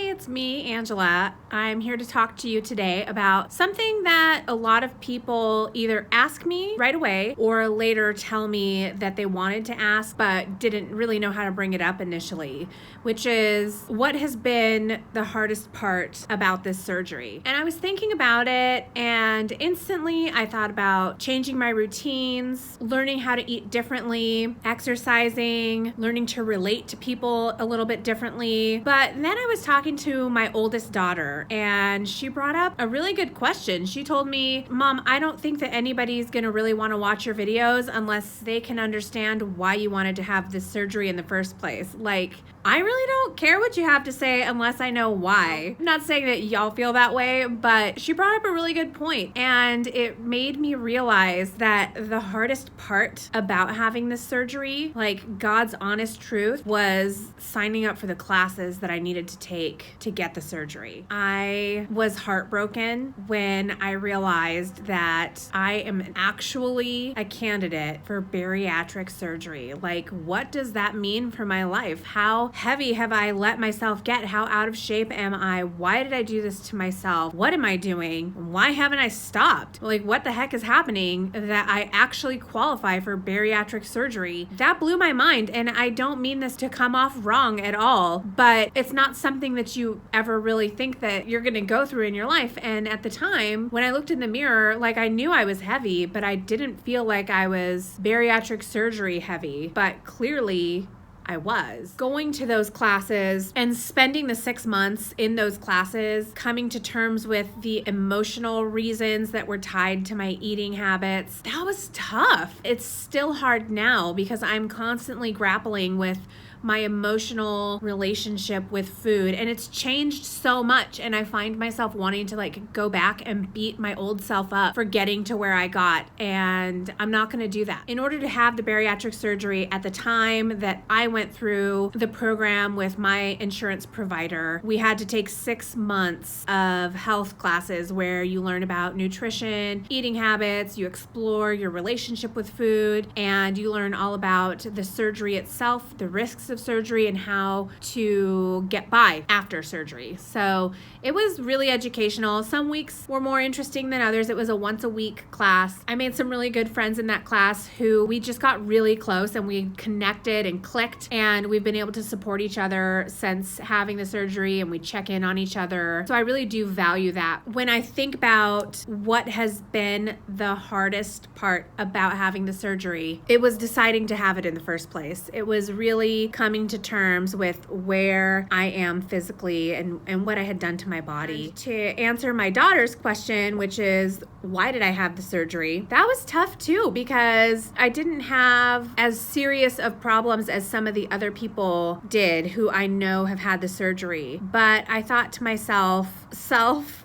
it's me, Angela. I'm here to talk to you today about something that a lot of people either ask me right away or later tell me that they wanted to ask but didn't really know how to bring it up initially, which is what has been the hardest part about this surgery. And I was thinking about it, and instantly I thought about changing my routines, learning how to eat differently, exercising, learning to relate to people a little bit differently. But then I was talking to my oldest daughter, and she brought up a really good question. She told me, Mom, I don't think that anybody's going to really want to watch your videos unless they can understand why you wanted to have this surgery in the first place. Like, I really don't care what you have to say unless I know why. I'm not saying that y'all feel that way, but she brought up a really good point, and it made me realize that the hardest part about having this surgery, like God's honest truth, was signing up for the classes that I needed to take to get the surgery. I was heartbroken when I realized that I am actually a candidate for bariatric surgery. Like, what does that mean for my life? How heavy have I let myself get? How out of shape am I? Why did I do this to myself? What am I doing? Why haven't I stopped? Like, what the heck is happening that I actually qualify for bariatric surgery? That blew my mind, and I don't mean this to come off wrong at all, but it's not something that you ever really think that you're going to go through in your life. And at the time, when I looked in the mirror, like, I knew I was heavy, but I didn't feel like I was bariatric surgery heavy. But clearly, I was. Going to those classes and spending the 6 months in those classes, coming to terms with the emotional reasons that were tied to my eating habits, that was tough. It's still hard now because I'm constantly grappling with my emotional relationship with food, and it's changed so much, and I find myself wanting to like go back and beat my old self up for getting to where I got, and I'm not going to do that. In order to have the bariatric surgery, at the time that I went through the program with my insurance provider, we had to take 6 months of health classes where you learn about nutrition, eating habits, you explore your relationship with food, and you learn all about the surgery itself, the risks of surgery, and how to get by after surgery. So it was really educational. Some weeks were more interesting than others. It was a once a week class. I made some really good friends in that class who we just got really close, and we connected and clicked, and we've been able to support each other since having the surgery, and we check in on each other. So I really do value that. When I think about what has been the hardest part about having the surgery, it was deciding to have it in the first place. It was really coming to terms with where I am physically and what I had done to my body. To answer my daughter's question, which is, why did I have the surgery? That was tough too, because I didn't have as serious of problems as some of the other people did who I know have had the surgery. But I thought to myself,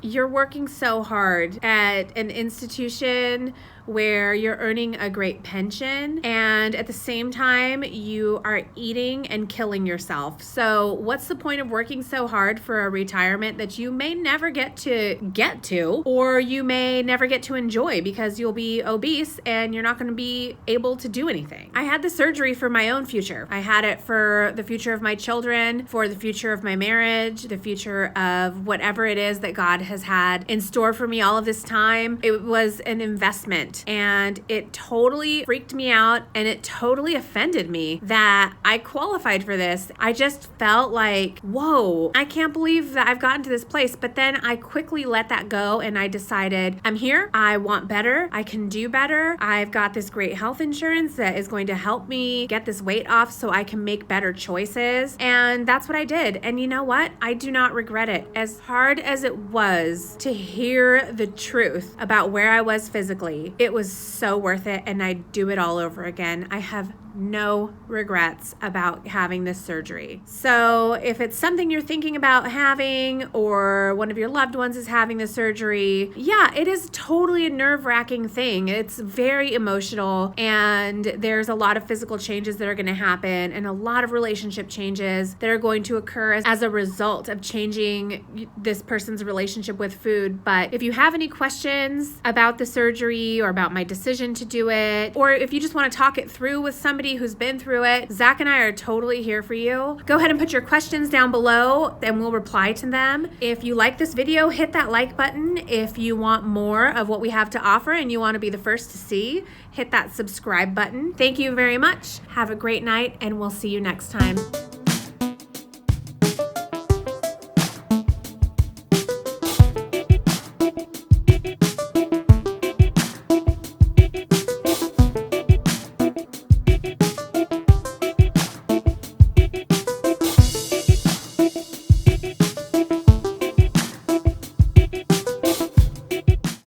you're working so hard at an institution where you're earning a great pension, and at the same time you are eating and killing yourself. So what's the point of working so hard for a retirement that you may never get to, or you may never get to enjoy because you'll be obese and you're not going to be able to do anything? I had the surgery for my own future. I had it for the future of my children, for the future of my marriage, the future of whatever it is that God has had in store for me all of this time. It was an investment. And it totally freaked me out, and it totally offended me that I qualified for this. I just felt like, whoa, I can't believe that I've gotten to this place. But then I quickly let that go, and I decided, I'm here. I want better. I can do better. I've got this great health insurance that is going to help me get this weight off so I can make better choices. And that's what I did. And you know what? I do not regret it. As hard as it was to hear the truth about where I was physically, it was so worth it, and I'd do it all over again. I have no regrets about having this surgery. So if it's something you're thinking about having, or one of your loved ones is having the surgery, yeah, it is totally a nerve-wracking thing. It's very emotional, and there's a lot of physical changes that are going to happen, and a lot of relationship changes that are going to occur as a result of changing this person's relationship with food. But if you have any questions about the surgery or about my decision to do it, or if you just want to talk it through with somebody somebody who's been through it, Zach and I are totally here for you. Go ahead and put your questions down below and we'll reply to them. If you like this video, hit that like button. If you want more of what we have to offer and you want to be the first to see, hit that subscribe button. Thank you very much. Have a great night and we'll see you next time.